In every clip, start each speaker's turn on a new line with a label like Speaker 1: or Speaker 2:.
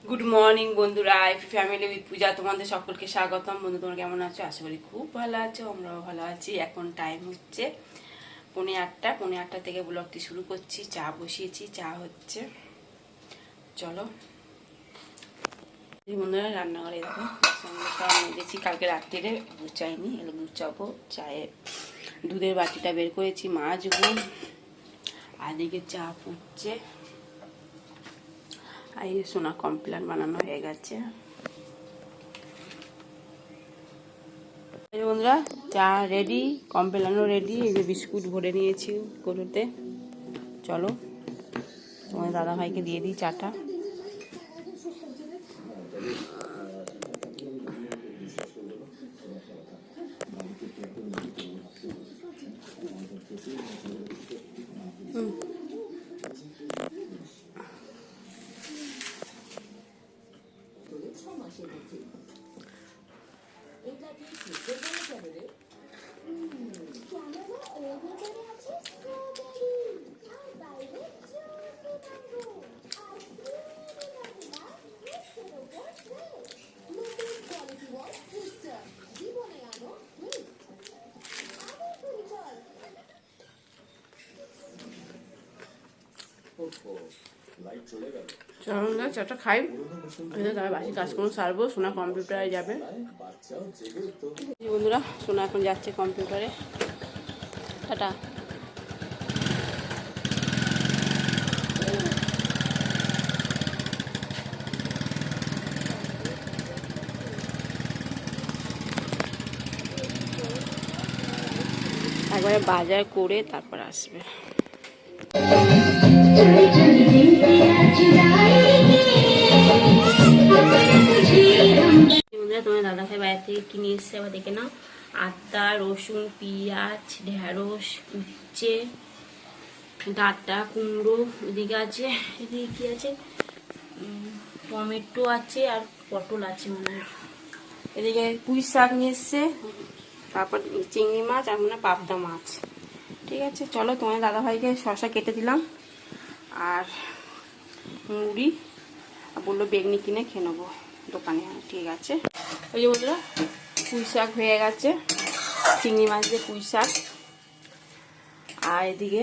Speaker 1: Good morning বন্ধুরা, এফি family with পূজা তোমাদের সকলকে স্বাগতম। বন্ধু, তোমরা কেমন আছো? আশা করি খুব ভালো আছো, আমরাও ভালো আছি। এখন টাইম হচ্ছে 8:30। 8:30 থেকে ব্লগটি শুরু করছি। চা বসিয়েছি, চা হচ্ছে। চলো বন্ধুরা, রান্নাঘরে দেখো সব মেজেছি। কালকে রাত্রিরে দুধ চাইনি, এলো দুধ চাবো। চায়ে দুধের বাটিটা বের করেছি, মাজবো। আর এদিকে চা ফুটছে। আর এই সোনা কমপ্লেন বানানো হয়ে গেছে। বন্ধুরা, চা রেডি, কমপ্লেনও রেডি। এই যে বিস্কুট ভরে নিয়েছি গরুতে। চলো তোমার দাদা ভাইকে দিয়ে দিই চাটা। চলো না, চাটা খাই। তারপর বাকি কাজকর্ম সারবো। সোনা কম্পিউটারে যাবে। বন্ধুরা, সোনা এখন যাচ্ছে কম্পিউটারে। টাটা। একবারে বাজার করে তারপর আসবে। তোমার দাদা ভাই বাইরে থেকে কিনে এসছে, আবার দেখে নাও। আদা, রসুন, পেঁয়াজ, ঢেঁড়স, উচ্ছে, ডাঁটা, কুমড়ো এদিকে আছে। এদিকে কি আছে? টমেটো আছে আর পটল আছে মনে হয়। এদিকে পুঁই শাক নিয়ে এসছে, তারপর চিংড়ি মাছ আর মনে হয় পাবদা মাছ। ঠিক আছে, চলো তোমার দাদা ভাইকে শসা কেটে দিলাম আর মুড়ি, বললো বেগনি কিনে খেয়ে নেবো দোকানে। ঠিক আছে। ওই যে বন্ধুরা, পুঁই শাক হয়ে গেছে, চিংড়ি মাছ দিয়ে পুঁই শাক। আর এদিকে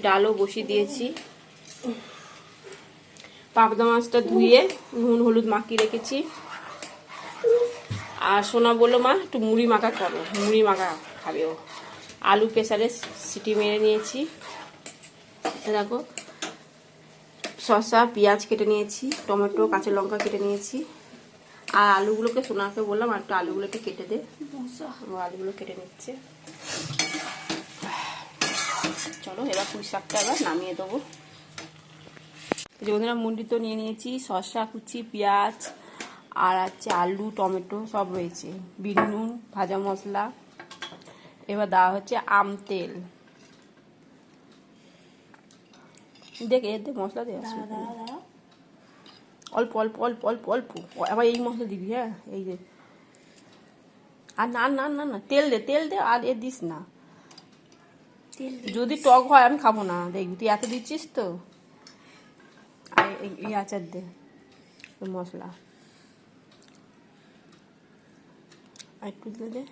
Speaker 1: ডালও বসিয়ে দিয়েছি। পাবদা মাছটা ধুয়ে নুন হলুদ মাখিয়ে রেখেছি। আর সোনা বললো মা একটু মুড়ি মাখা করো, মুড়ি মাখা খাবে ও। আলু প্রেসারে সিটি মেরে নিয়েছি। দেখো, শসা পেঁয়াজ কেটে নিয়েছি, টমেটো কাঁচা লঙ্কা কেটে নিয়েছি। আর আলুগুলোকে সোনাকে বললাম আর একটু আলুগুলোকে কেটে দে। আলুগুলো কেটে নিচ্ছে। চলো এবার পুঁই শাকটা এবার নামিয়ে দেবো। যে বন্ধুরা, মুন্ডি তো নিয়ে নিয়েছি, শসা কুচি, পেঁয়াজ আর আছে আলু টমেটো সব রয়েছে, বিন নুন, ভাজা মশলা। এবার দেওয়া হচ্ছে আম তেল। দেখে এতে মশলা দেওয়া অল্প অল্প অল্প অল্প অল্প। আবার এই মশলা দিবি, হ্যাঁ এই যে। আর না না না না, তেল দে তেল দে, আর এ দিস না। যদি টক হয় আমি খাবো না, দেখবি তুই এত দিচ্ছিস তো। আর এই আচার দে মশলা আর একটু দিলে দে।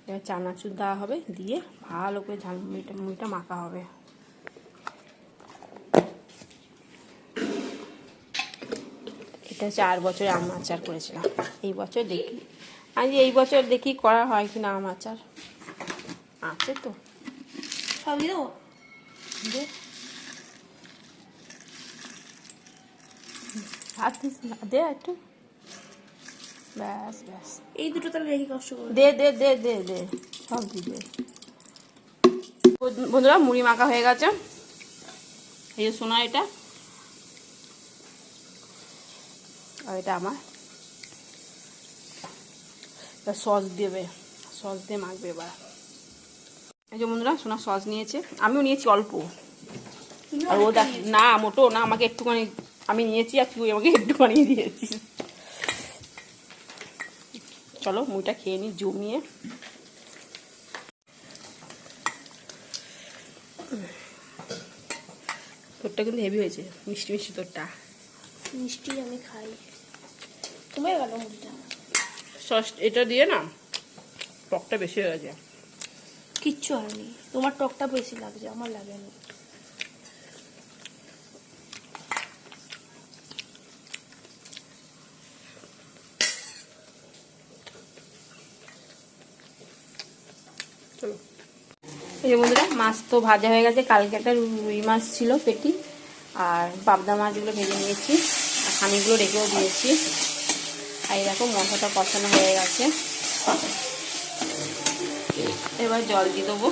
Speaker 1: এবার চানাচুর দেওয়া হবে, দিয়ে ভালো করে ঝাল মুড়িটা মাখা হবে। এটা 4 বছর আম আচার করেছিলাম। এই বছর দেখি, এই বছর দেখি করা হয় কিনা আম আচার। আছে তো সবই দেবো, দে হাত দিস না, দে একটু, ব্যাস ব্যাস।
Speaker 2: এই দুটো তাহলে রেখে কষ্ট করে
Speaker 1: দে দে দে দে দে সব দিবে। বন্ধুরা, মুড়ি মাখা হয়ে গেছে। এই যে সোনা, এটা আর এটা আমার। সস দেবে, সস দিয়ে মাখবে এবার। এই যে বন্ধুরা, সোনা সস নিয়েছে, আমিও নিয়েছি অল্প। আর ও দেখ না, মোটো না, আমাকে একটুখানি আমি নিয়েছি আর তুই আমাকে একটুখানি দিয়েছিস। চলো মুড়িটা খেয়ে নিই জমিয়ে। তোরটা কিন্তু হেভি হয়েছে, মিষ্টি মিষ্টি তোরটা।
Speaker 2: মিষ্টি আমি খাই, কমে গেল মুড়িটা।
Speaker 1: সস এটা দিয়ে না টকটা বেশি হয়ে গেছে।
Speaker 2: কিচ্ছু হয়নি, তোমার টকটা বেশি লাগছে, আমার লাগেনি।
Speaker 1: চলো এই যে বন্ধুরা, মাছ তো ভাজা হয়ে গেছে। কালকে একটা রুই মাছ ছিল পেটি, আর পাবদা মাছগুলো ভেজে নিয়েছি, আর খানিগুলো রেখেও দিয়েছি। আর এই দেখো মশলাটা কষানো হয়ে গেছে। এবার জল দিয়ে দেবো।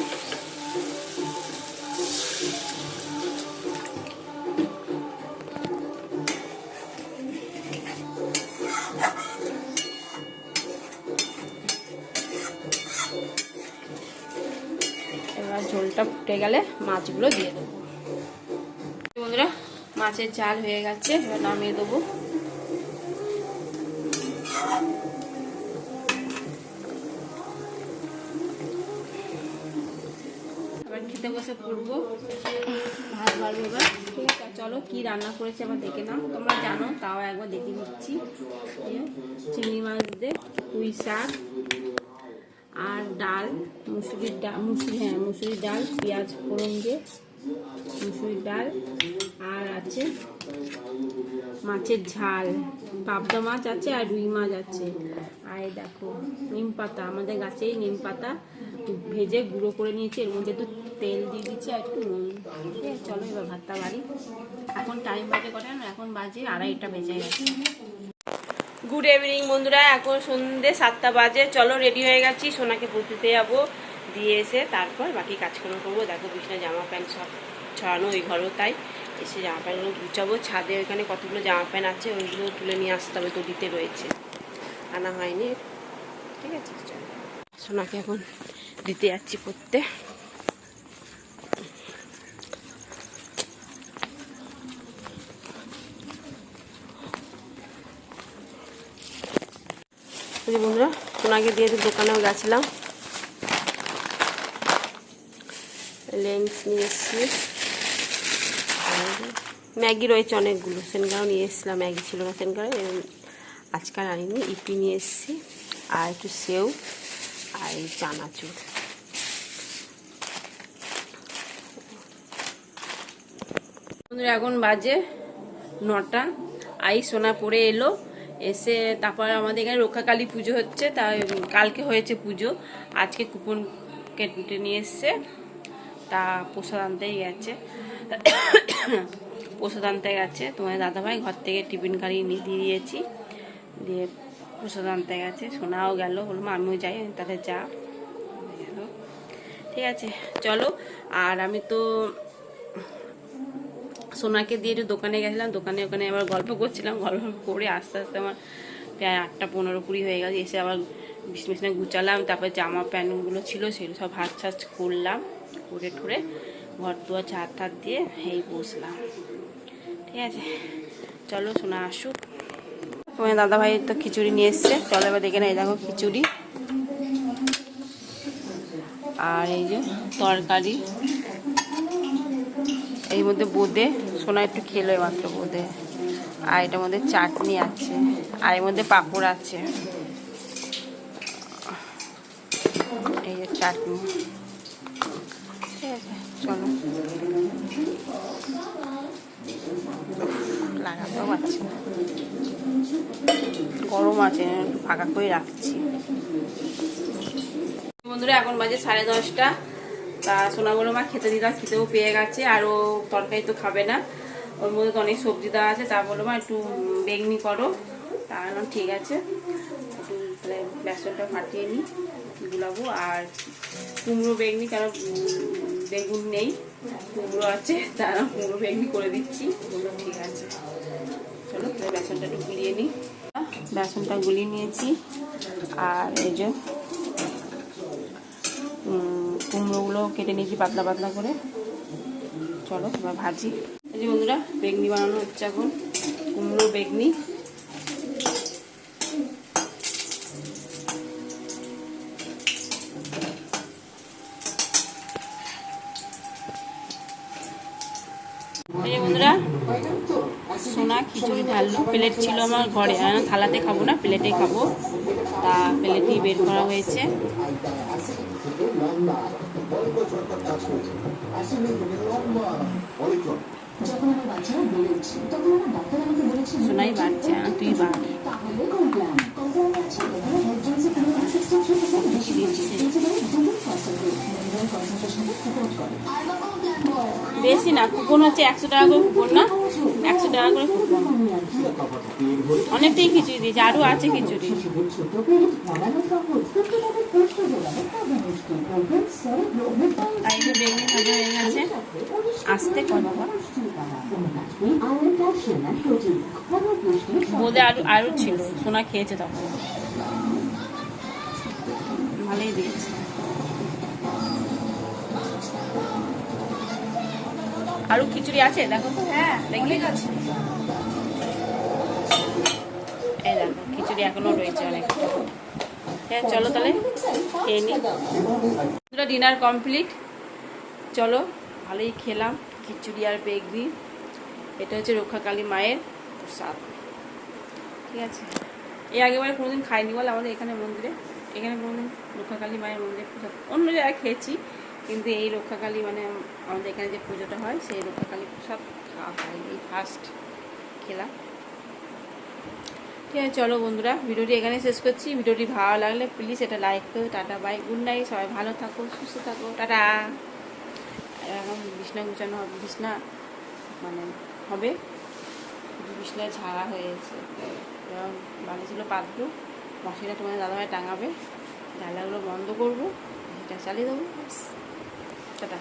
Speaker 1: এবার ঝোলটা ফুটে গেলে মাছগুলো দিয়ে দেবো। বন্ধুরা, মাছের ঝাল হয়ে গেছে, এবার নামিয়ে দেবো। এবার খেতে বসে পড়বো, ভাত বাড়বো এবার। ঠিক আছে, চলো কি রান্না করেছে আবার দেখে নাও, তোমরা জানো তাও একবার দেখে দিচ্ছি। চিংড়ি মাছ দিয়ে পুঁই শাক আর ডাল, মুসুরির ডাল, মুসুরির ডাল, পেঁয়াজ ফোড়ন দিয়ে মুসুরির ডাল, আর আছে মাছের ঝাল, পাবদা মাছ আছে আর রুই মাছ আছে। আর দেখো নিম পাতা, আমাদের গাছেই নিম পাতা ভেজে গুঁড়ো করে নিয়েছি, এর মধ্যে একটু তেল দিয়ে দিচ্ছি আর একটু নুন। ঠিক আছে, চলো এবার ভাতটা বাড়ি। এখন টাইম বাজে কটা না, এখন বাজে 2:30 বেজে গেছে। গুড ইভিনিং বন্ধুরা, এখন সন্ধ্যে 7টা বাজে। চলো রেডি হয়ে গেছি, সোনাকে পড়তে যাবো, দিয়ে এসে তারপর বাকি কাজকর্ম করবো। দেখো বিছানা জামা প্যান্ট সব ছড়ানো ওই ঘরেও, তাই এসে জামা প্যান্টগুলো গুছাবো। ছাদে ওইখানে কতগুলো জামা প্যান্ট আছে, ওইগুলো তুলে নিয়ে আসতে হবে, তো দিতে রয়েছে, আনা হয়নি। ঠিক আছে, চলো সোনাকে এখন দিতে যাচ্ছি পড়তে। বন্ধুরা, সোনাকে দিয়ে দোকানেও গেছিলাম, লেন্স নিয়ে এসেছি, ম্যাগি রয়েছে অনেকগুলো, সেনকারও নিয়ে এসেছিলাম, ম্যাগি ছিল না সেনকারে, আজকাল আনিনি। ইপি নিয়ে এসেছি, আর একটু সেউ আর এই চানাচুর। বন্ধুরা, এখন বাজে 9টা। আই সোনা পড়ে এলো, এসে তারপর আমাদের এখানে রক্ষাকালী পুজো হচ্ছে, তাই কালকে হয়েছে পুজো, আজকে কুপন কেটে নিয়ে এসছে, তা প্রসাদ আনতেই গেছে। প্রসাদ আনতে গেছে তোমার দাদাভাই, ঘর থেকে টিফিন গাড়ি দিয়ে দিয়েছি, দিয়ে প্রসাদ আনতে গেছে। সোনাও গেল, বললাম আমিও যাই, তাহলে যা। ঠিক আছে, চলো। আর আমি তো সোনাকে দিয়ে একটু দোকানে গেছিলাম, ওখানে আবার গল্প করছিলাম, গল্প করে আস্তে আস্তে আমার প্রায় 8:15-20 হয়ে গেছে। এসে আবার বিছনা গুছালাম, তারপর জামা প্যান্টগুলো ছিল সেগুলো সব ভাঁজ করলাম, করে ঠুরে ঘর দুয়ার ঝাড় ঠাড় দিয়ে এই বসলাম। ঠিক আছে, চলো সোনা আসুক। তোমার দাদাভাই তো খিচুড়ি নিয়ে এসছে, চলো এবার দেখে এই দেখো খিচুড়ি, আর এই যে তরকারি, এর মধ্যে বোঁদে, সোনা একটু খেলো মাত্র বোঁদে, আর এটার মধ্যে চাটনি আছে, আর এর মধ্যে পাঁপড় আছে, এই যে চাটনি। ঠিক আছে, চলো। লাগাতেও পারছি না, গরম আছে, একটু ফাঁকা করে রাখছি। বন্ধুরা, এখন বাজে 10:30। তা সোনা বলো মা খেতে দিলাম, খেতেও পেয়ে গেছে, আর ও তরকারি তো খাবে না, ওর মধ্যে তো অনেক সবজি দেওয়া আছে, তা বলো মা একটু বেগনি করো। তা বললাম ঠিক আছে, একটু তাহলে বেসনটা ফাটিয়ে নিই, গুলাবো। আর কুমড়ো বেগনি, কারণ বেগুন নেই, কুমড়ো আছে, তারা কুমড়ো বেগনি করে দিচ্ছি। বললো ঠিক আছে, চলো তাহলে বেসনটা একটু গুলিয়ে নিই। বেসনটা গুলিয়ে নিয়েছি, আর এই যে কুমড়োগুলো কেটে নিয়েছি পাতলা পাতলা করে। চলো এবার ভাজি। এই যে বন্ধুরা, বেগনি বানানো হচ্ছে এখন, কুমড়ো বেগনি। এই যে সোনা খিচুড়ি ঢাললো, প্লেট ছিল আমার ঘরে, আমি থালাতে খাবো না, প্লেটে খাবো, তা প্লেটেই বের করা হয়েছে। সোনাই বাড়ছে, তুই বাড়। বেশি না, কুপন হচ্ছে 100 টাকা করে কুপন, না 100 টাকা করে কুপন। অনেকটাই খিচুড়ি দিয়েছে, আরও আছে খিচুড়ি। আর এই যে বেগুনি ভাজা হয়ে গেছে, আস্তে কর বাবা। বোধে আরও ছিল, সোনা খেয়েছে তখন, ভালোই দিয়েছে। আরও খিচুড়ি আছে দেখো তো, হ্যাঁ অনেক আছে। এই দেখো খিচুড়ি এখনো রয়েছে অনেক। হ্যাঁ চলো তাহলে খেয়ে নিই। ডিনার কমপ্লিট, চলো ভালোই খেলাম খিচুড়ি আর বেগনি। এটা হচ্ছে রক্ষাকালী মায়ের প্রসাদ, ঠিক আছে। এই আগেবারে কোনোদিন খাইনি বলে আমাদের এখানে মন্দিরে, এখানে কোনোদিন রক্ষাকালী মায়ের মন্দিরে প্রসাদ, অন্য জায়গায় খেয়েছি, কিন্তু এই রক্ষাকালী মানে আমাদের এখানে যে পুজোটা হয় সেই রক্ষাকালী প্রসাদ খাওয়া হয়, এই ফার্স্ট খেলাম। ঠিক আছে চলো বন্ধুরা, ভিডিওটি এখানে শেষ করছি। ভিডিওটি ভালো লাগলে প্লিজ এটা লাইক করো। টাটা বাই, গুড নাইট, সবাই ভালো থাকো, সুস্থ থাকো, টাটা। এখন বিছনা গুছানো হবে, বিছনা মানে হবে, বিছনায় ঝাড়া হয়েছে, এবং বাড়ি ছিল পাতবো, মশিটা তোমাদের দাদাভাই টাঙাবে, জ্বালাগুলো বন্ধ করবো, এটা চালিয়ে দেবো, টাটা।